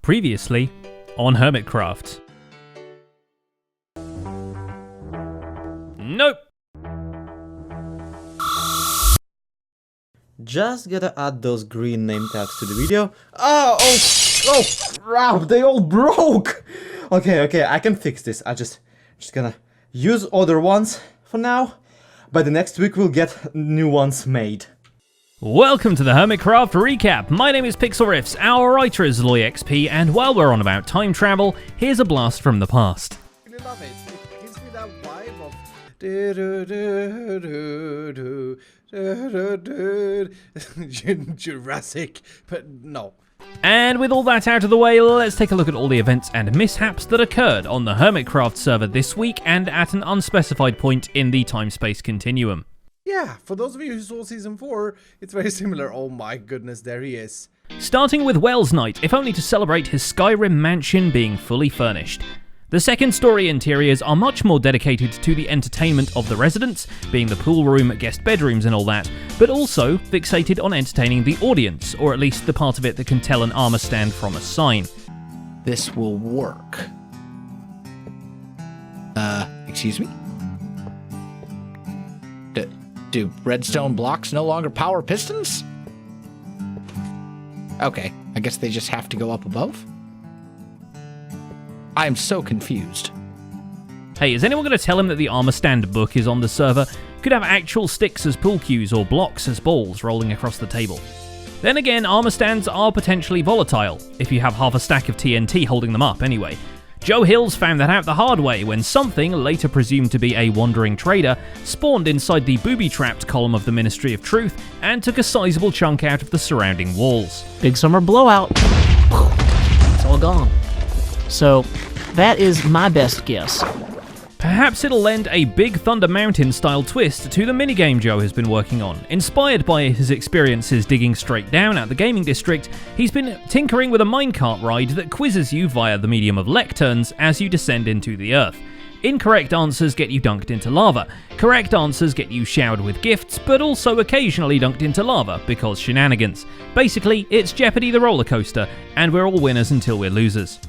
Previously on Hermitcraft. Nope. Just gotta add those green name tags to the video. Oh crap, they all broke! Okay, I can fix this. I just gonna use other ones for now. By the next week we'll get new ones made. Welcome to the Hermitcraft recap. My name is Pixel Riffs, our writer is LoyXP, and while we're on about time travel, here's a blast from the past. I love it. It gives me that vibe of Jurassic, but no. And with all that out of the way, let's take a look at all the events and mishaps that occurred on the Hermitcraft server this week and at an unspecified point in the time-space continuum. Yeah, for those of you who saw Season 4, it's very similar. Oh my goodness, there he is. Starting with Wells Night, if only to celebrate his Skyrim mansion being fully furnished. The second story interiors are much more dedicated to the entertainment of the residents, being the pool room, guest bedrooms and all that, but also fixated on entertaining the audience, or at least the part of it that can tell an armor stand from a sign. This will work. Excuse me? Do redstone blocks no longer power pistons? Okay, I guess they just have to go up above? I'm so confused. Hey, is anyone going to tell him that the armor stand book is on the server? Could have actual sticks as pool cues or blocks as balls rolling across the table. Then again, armor stands are potentially volatile, if you have half a stack of TNT holding them up anyway. Joe Hills found that out the hard way when something, later presumed to be a wandering trader, spawned inside the booby-trapped column of the Ministry of Truth and took a sizable chunk out of the surrounding walls. Big summer blowout. It's all gone. So, that is my best guess. Perhaps it'll lend a Big Thunder Mountain-style twist to the minigame Joe has been working on. Inspired by his experiences digging straight down at the gaming district, he's been tinkering with a minecart ride that quizzes you via the medium of lecterns as you descend into the earth. Incorrect answers get you dunked into lava. Correct answers get you showered with gifts, but also occasionally dunked into lava because shenanigans. Basically, it's Jeopardy the roller coaster, and we're all winners until we're losers.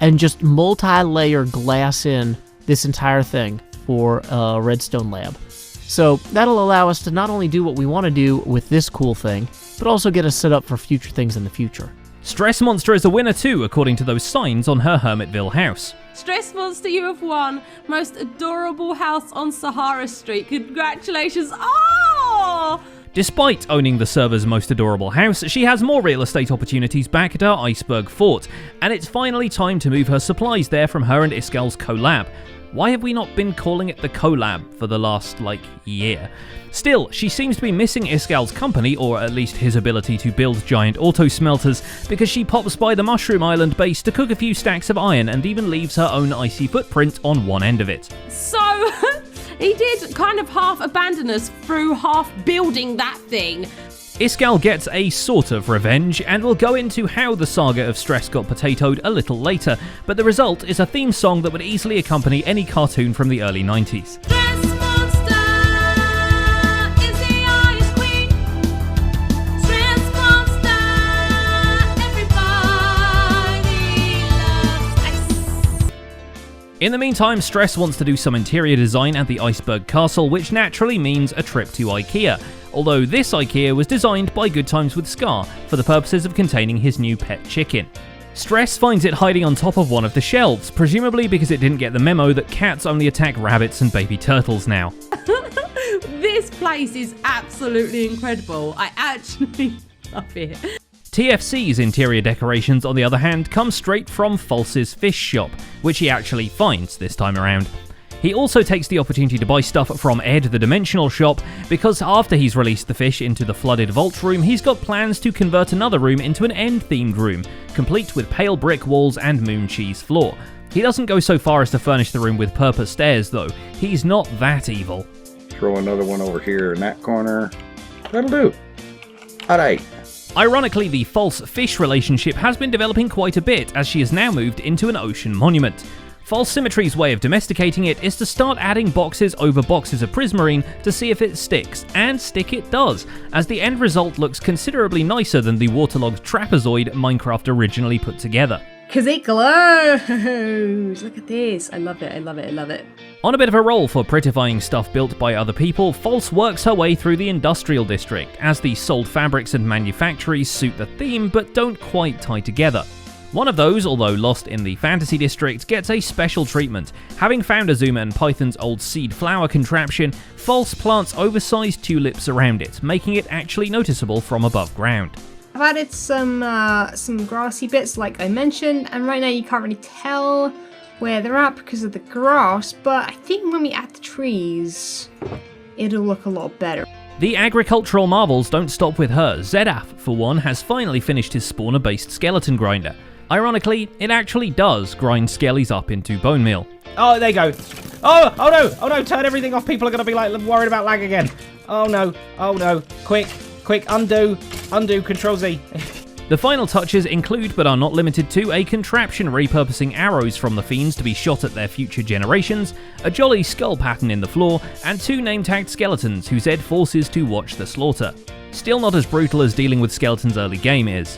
And just multi-layer glass in this entire thing for a redstone lab. So that'll allow us to not only do what we want to do with this cool thing, but also get us set up for future things in the future. Stressmonster is a winner too, according to those signs on her Hermitville house. Stressmonster, you have won most adorable house on Sahara Street. Congratulations. Oh! Despite owning the server's most adorable house, she has more real estate opportunities back at her Iceberg fort, and it's finally time to move her supplies there from her and Iskall's collab. Why have we not been calling it the collab for the last, year? Still, she seems to be missing Iskall's company, or at least his ability to build giant auto smelters, because she pops by the Mushroom Island base to cook a few stacks of iron and even leaves her own icy footprint on one end of it. So, he did kind of half abandon us through half building that thing. Iskall gets a sort of revenge, and we'll go into how the saga of Stress got potatoed a little later, but the result is a theme song that would easily accompany any cartoon from the early 90s. Stressmonster is the ice queen. Stressmonster, everybody loves ice. In the meantime, Stress wants to do some interior design at the Iceberg Castle, which naturally means a trip to IKEA. Although this IKEA was designed by Good Times with Scar for the purposes of containing his new pet chicken. Stress finds it hiding on top of one of the shelves, presumably because it didn't get the memo that cats only attack rabbits and baby turtles now. This place is absolutely incredible. I actually love it. TFC's interior decorations, on the other hand, come straight from False's fish shop, which he actually finds this time around. He also takes the opportunity to buy stuff from Ed the Dimensional Shop, because after he's released the fish into the flooded vault room, he's got plans to convert another room into an End-themed room, complete with pale brick walls and moon cheese floor. He doesn't go so far as to furnish the room with purple stairs though, he's not that evil. Throw another one over here in that corner. That'll do. Alright. Ironically, the false fish relationship has been developing quite a bit as she has now moved into an ocean monument. Flasesymmetry's way of domesticating it is to start adding boxes over boxes of prismarine to see if it sticks, and stick it does, as the end result looks considerably nicer than the waterlogged trapezoid Minecraft originally put together. Because it glows! Look at this. I love it, I love it, I love it. On a bit of a roll for prettifying stuff built by other people, False works her way through the industrial district, as the sold fabrics and manufactories suit the theme but don't quite tie together. One of those, although lost in the fantasy district, gets a special treatment. Having found Azuma and Python's old seed flower contraption, False plants oversized tulips around it, making it actually noticeable from above ground. I've added some grassy bits like I mentioned, and right now you can't really tell where they're at because of the grass, but I think when we add the trees, it'll look a lot better. The agricultural marvels don't stop with her. Zedaph, for one, has finally finished his spawner-based skeleton grinder. Ironically, it actually does grind skellies up into bone meal. Oh, there you go. Oh no, turn everything off. People are going to be like worried about lag again. Oh no, quick, undo, Control Z. The final touches include, but are not limited to, a contraption repurposing arrows from the fiends to be shot at their future generations, a jolly skull pattern in the floor, and 2 name-tagged skeletons who Zed forces to watch the slaughter. Still not as brutal as dealing with skeletons early game is.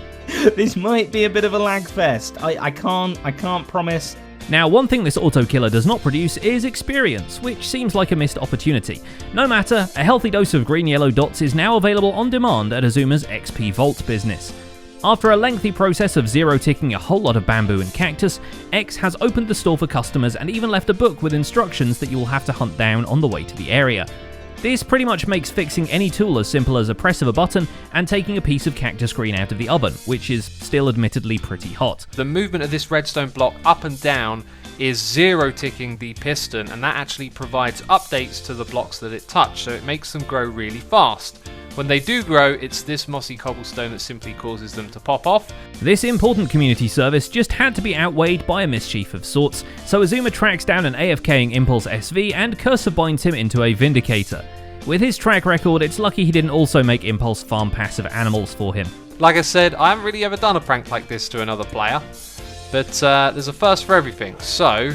This might be a bit of a lag fest. I can't promise. Now, one thing this auto killer does not produce is experience, which seems like a missed opportunity. No matter, a healthy dose of green yellow dots is now available on demand at Azuma's XP Vault business. After a lengthy process of zero-ticking a whole lot of bamboo and cactus, X has opened the store for customers and even left a book with instructions that you will have to hunt down on the way to the area. This pretty much makes fixing any tool as simple as a press of a button and taking a piece of cactus green out of the oven, which is still admittedly pretty hot. The movement of this redstone block up and down is zero-ticking the piston, and that actually provides updates to the blocks that it touches, so it makes them grow really fast. When they do grow, it's this mossy cobblestone that simply causes them to pop off. This important community service just had to be outweighed by a mischief of sorts, so Azuma tracks down an AFKing Impulse SV and cursor binds him into a Vindicator. With his track record, it's lucky he didn't also make Impulse farm passive animals for him. Like I said, I haven't really ever done a prank like this to another player, but there's a first for everything, so...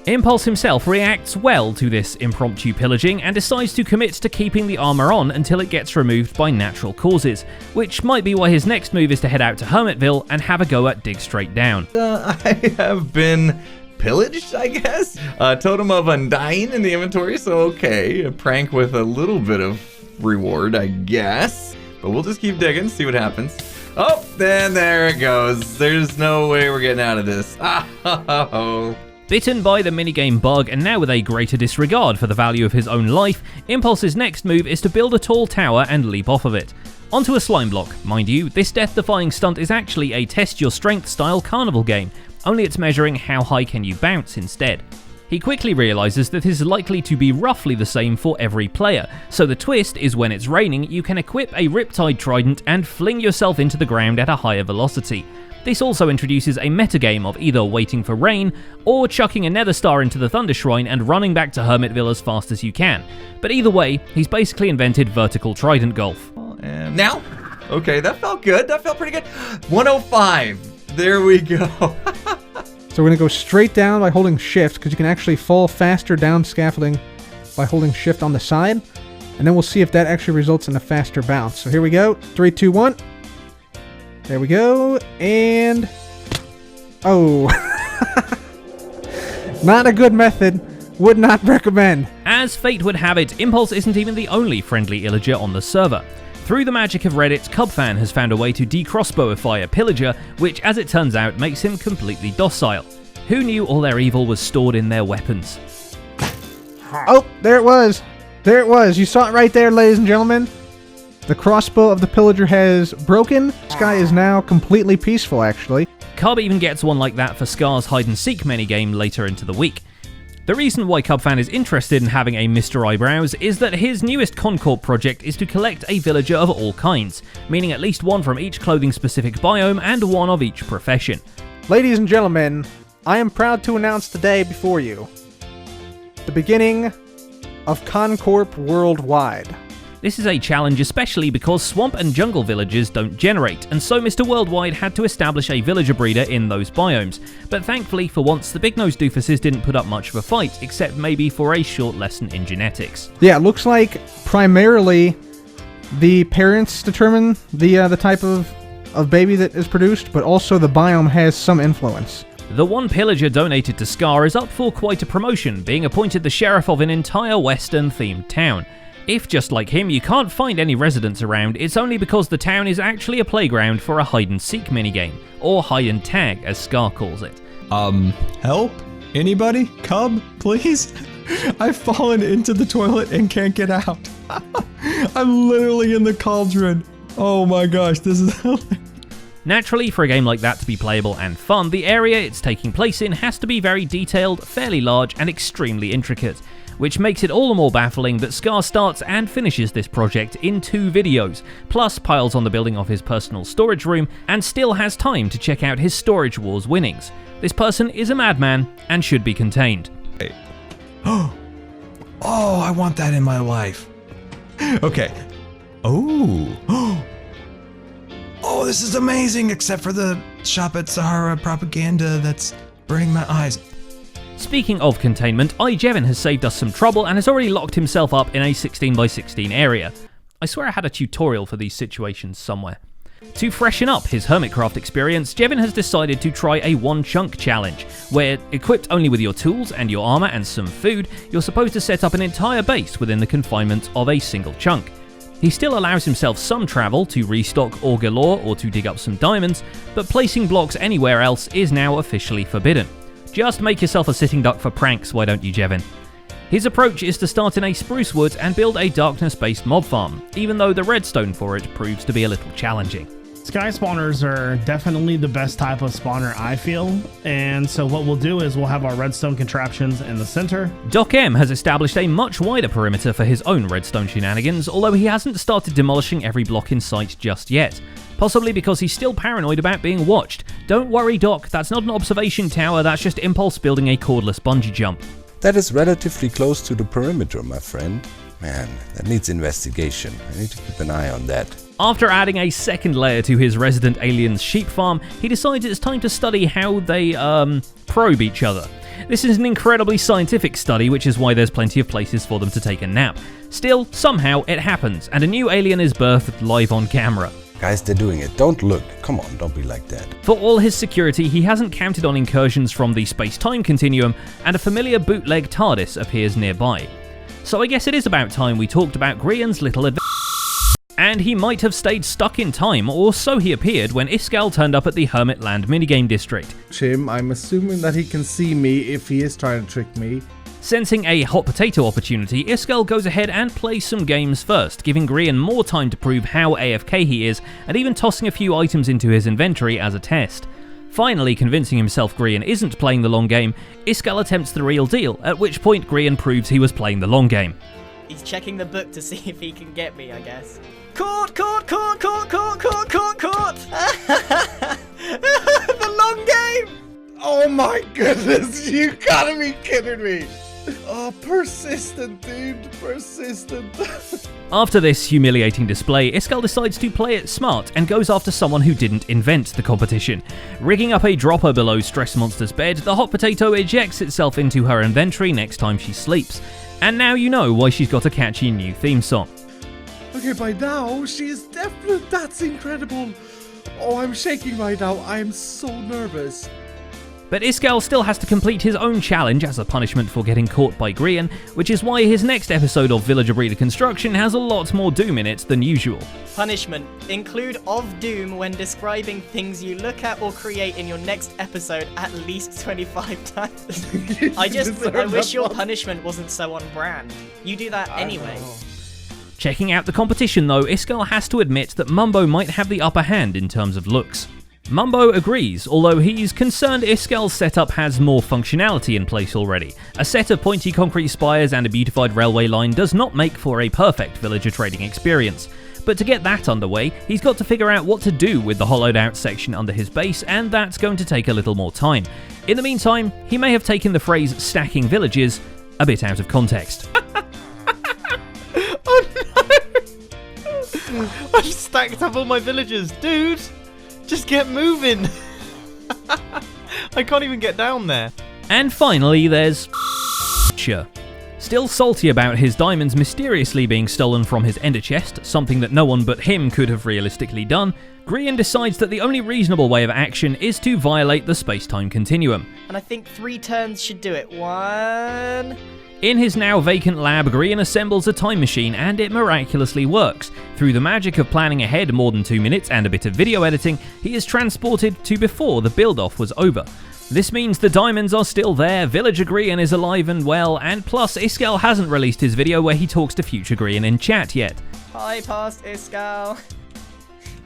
Impulse himself reacts well to this impromptu pillaging and decides to commit to keeping the armor on until it gets removed by natural causes, which might be why his next move is to head out to Hermitville and have a go at Dig Straight Down. I have been pillaged, I guess? Totem of Undying in the inventory, so okay. A prank with a little bit of reward, I guess. But we'll just keep digging, see what happens. Oh, then there it goes. There's no way we're getting out of this. Oh. Bitten by the minigame bug and now with a greater disregard for the value of his own life, Impulse's next move is to build a tall tower and leap off of it. Onto a slime block. Mind you, this death-defying stunt is actually a test-your-strength style carnival game, only it's measuring how high can you bounce instead. He quickly realises that this is likely to be roughly the same for every player, so the twist is when it's raining, you can equip a Riptide Trident and fling yourself into the ground at a higher velocity. This also introduces a metagame of either waiting for rain, or chucking a nether star into the Thunder Shrine and running back to Hermitville as fast as you can. But either way, he's basically invented vertical trident golf. And now? Okay, that felt good. That felt pretty good. 105. There we go. So we're going to go straight down by holding shift, because you can actually fall faster down scaffolding by holding shift on the side. And then we'll see if that actually results in a faster bounce. So here we go. 3, 2, 1. There we go, and... oh. Not a good method. Would not recommend. As fate would have it, Impulse isn't even the only friendly illager on the server. Through the magic of Reddit, Cubfan has found a way to decrossbowify a pillager, which as it turns out makes him completely docile. Who knew all their evil was stored in their weapons? Oh, there it was. There it was. You saw it right there, ladies and gentlemen. The crossbow of the pillager has broken. This guy is now completely peaceful, actually. Cub even gets one like that for Scar's hide-and-seek minigame later into the week. The reason why Cubfan is interested in having a Mr. Eyebrows is that his newest Concorp project is to collect a villager of all kinds, meaning at least one from each clothing-specific biome and one of each profession. Ladies and gentlemen, I am proud to announce today before you the beginning of Concorp Worldwide. This is a challenge especially because swamp and jungle villages don't generate, and so Mr. Worldwide had to establish a villager breeder in those biomes. But thankfully, for once, the big-nosed doofuses didn't put up much of a fight, except maybe for a short lesson in genetics. Yeah, it looks like primarily the parents determine the type of baby that is produced, but also the biome has some influence. The one pillager donated to Scar is up for quite a promotion, being appointed the sheriff of an entire Western-themed town. If, just like him, you can't find any residents around, it's only because the town is actually a playground for a hide-and-seek minigame, or hide-and-tag, as Scar calls it. Help? Anybody? Come, please? I've fallen into the toilet and can't get out. I'm literally in the cauldron. Oh my gosh, this is hilarious. Naturally, for a game like that to be playable and fun, the area it's taking place in has to be very detailed, fairly large, and extremely intricate, which makes it all the more baffling that Scar starts and finishes this project in 2 videos, plus piles on the building of his personal storage room, and still has time to check out his Storage Wars winnings. This person is a madman and should be contained. Oh, I want that in my life. Okay. Oh, this is amazing, except for the Shop at Sahara propaganda that's burning my eyes. Speaking of containment, iJevin has saved us some trouble and has already locked himself up in a 16x16 area. I swear I had a tutorial for these situations somewhere. To freshen up his Hermitcraft experience, Jevin has decided to try a one-chunk challenge, where, equipped only with your tools and your armor and some food, you're supposed to set up an entire base within the confinement of a single chunk. He still allows himself some travel to restock ore galore or to dig up some diamonds, but placing blocks anywhere else is now officially forbidden. Just make yourself a sitting duck for pranks, why don't you, Jevin? His approach is to start in a spruce wood and build a darkness-based mob farm, even though the redstone for it proves to be a little challenging. Sky spawners are definitely the best type of spawner, I feel, and so what we'll do is we'll have our redstone contraptions in the center. Doc M has established a much wider perimeter for his own redstone shenanigans, although he hasn't started demolishing every block in sight just yet. Possibly because he's still paranoid about being watched. Don't worry, Doc, that's not an observation tower, that's just Impulse building a cordless bungee jump. That is relatively close to the perimeter, my friend. Man, that needs investigation. I need to keep an eye on that. After adding a second layer to his resident alien's sheep farm, he decides it's time to study how they, probe each other. This is an incredibly scientific study, which is why there's plenty of places for them to take a nap. Still, somehow, it happens, and a new alien is birthed live on camera. Guys, they're doing it. Don't look. Come on, don't be like that. For all his security, he hasn't counted on incursions from the space-time continuum, and a familiar bootleg TARDIS appears nearby. So I guess it is about time we talked about Grian's little adventure. And he might have stayed stuck in time, or so he appeared when Iskall turned up at the Hermitland minigame district. Jim, I'm assuming that he can see me if he is trying to trick me. Sensing a hot potato opportunity, Iskall goes ahead and plays some games first, giving Grian more time to prove how AFK he is, and even tossing a few items into his inventory as a test. Finally convincing himself Grian isn't playing the long game, Iskall attempts the real deal, at which point Grian proves he was playing the long game. He's checking the book to see if he can get me, I guess. Caught! The long game! Oh my goodness, you gotta be kidding me! Oh, persistent, dude, persistent. After this humiliating display, Iskall decides to play it smart and goes after someone who didn't invent the competition. Rigging up a dropper below Stressmonster's bed, the hot potato ejects itself into her inventory next time she sleeps. And now you know why she's got a catchy new theme song. Okay, by now, she is definitely, that's incredible. Oh, I'm shaking right now, I'm so nervous. But Iskall still has to complete his own challenge as a punishment for getting caught by Grian, which is why his next episode of Villager Breeder Construction has a lot more doom in it than usual. Punishment. Include of doom when describing things you look at or create in your next episode at least 25 times. I wish your punishment wasn't so on brand. You do that anyway. Checking out the competition though, Iskall has to admit that Mumbo might have the upper hand in terms of looks. Mumbo agrees, although he's concerned Iskall's setup has more functionality in place already. A set of pointy concrete spires and a beautified railway line does not make for a perfect villager trading experience. But to get that underway, he's got to figure out what to do with the hollowed out section under his base, and that's going to take a little more time. In the meantime, he may have taken the phrase stacking villages a bit out of context. Oh no! I've stacked up all my villagers. Dude, just get moving. I can't even get down there. And finally, there's still salty about his diamonds mysteriously being stolen from his ender chest, something that no one but him could have realistically done. Grian decides that the only reasonable way of action is to violate the space-time continuum. And I think 3 turns should do it. 1... In his now vacant lab, Grian assembles a time machine and it miraculously works. Through the magic of planning ahead more than 2 minutes and a bit of video editing, he is transported to before the build-off was over. This means the diamonds are still there, villager Grian is alive and well, and plus Iskall hasn't released his video where he talks to future Grian in chat yet. Hi, past Iskall.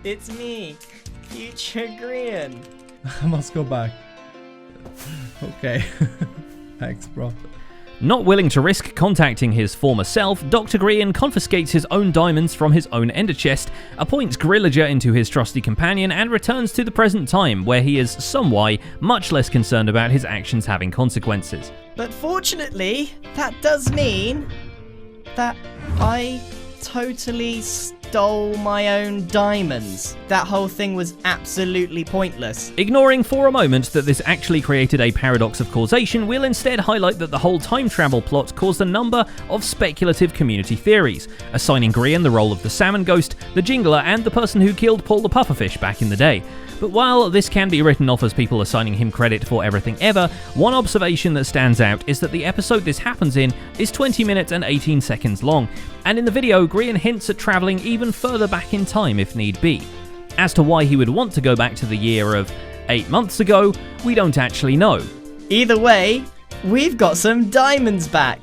It's me, future Grian. I must go back. Okay. Thanks, bro. Not willing to risk contacting his former self, Dr. Grian confiscates his own diamonds from his own ender chest, appoints Grillager into his trusty companion, and returns to the present time, where he is, some way, much less concerned about his actions having consequences. But fortunately, that does mean that I totally stole my own diamonds. That whole thing was absolutely pointless. Ignoring for a moment that this actually created a paradox of causation, we'll instead highlight that the whole time travel plot caused a number of speculative community theories, assigning Grian the role of the salmon ghost, the jingler, and the person who killed Paul the pufferfish back in the day. But while this can be written off as people assigning him credit for everything ever, one observation that stands out is that the episode this happens in is 20 minutes and 18 seconds long, and in the video, Grian hints at travelling even further back in time if need be. As to why he would want to go back to the year of 8 months ago, we don't actually know. Either way, we've got some diamonds back.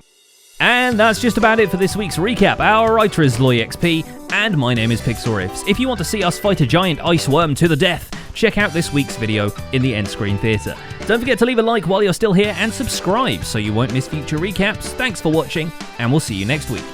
And that's just about it for this week's recap. Our writer is LoyXP, and my name is Pixelriffs. If you want to see us fight a giant ice worm to the death, check out this week's video in the End Screen Theatre. Don't forget to leave a like while you're still here and subscribe so you won't miss future recaps. Thanks for watching, and we'll see you next week.